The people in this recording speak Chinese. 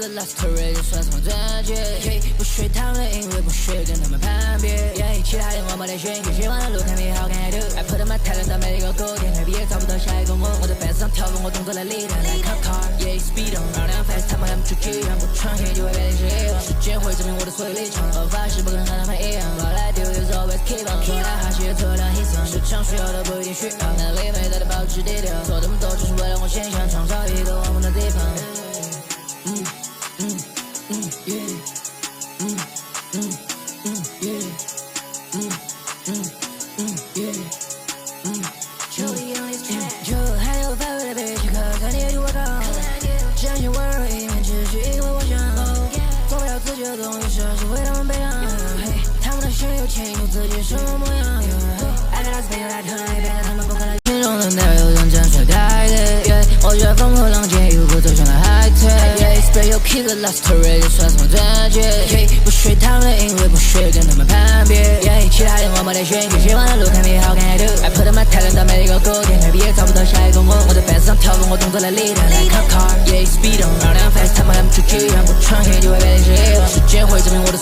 the love story 就算什么专辑，不学他们的音乐，不学跟他们攀比，其他人我没得选，就希望的路看比好看的多。I put my talent 到每一个歌点，他毕业找不到下一个我在 fans 上跳动，我动作来 lead like a car，speed on， 让两 fans 他们还不出气，让不创新就会变成希望。时间会证明我的所有立场，我发誓不可能和他们一样。All I do is always keep on， 说来哈气也做到一场，市场需要的不一定需要，那里没得的保持低调，做这么多只是为了我形象，创造一个我们的地方。就还有范围的背弃，可看你比我高，相信温柔一面只是因为我想，做不了自己的东西，是为他们培养。他们的心有清楚自己什么模样。爱在他背后来疼爱，别在他们公开的群众的内有人站出来改的。我觉得风口浪尖，一步步走向了海退。Spray 有 keep the love story 就算什么专辑，不学他们的音乐，不学跟他们攀比，其他人我没得选，就希望的路看比好看的多。I put my talent 到每一个歌点，他毕业找不到下一个我在 fans 上跳动，我动作来 lead like a car，speed on， 让两 fans 他们还不出气，让不创新就会变成希望。时间会证明我的。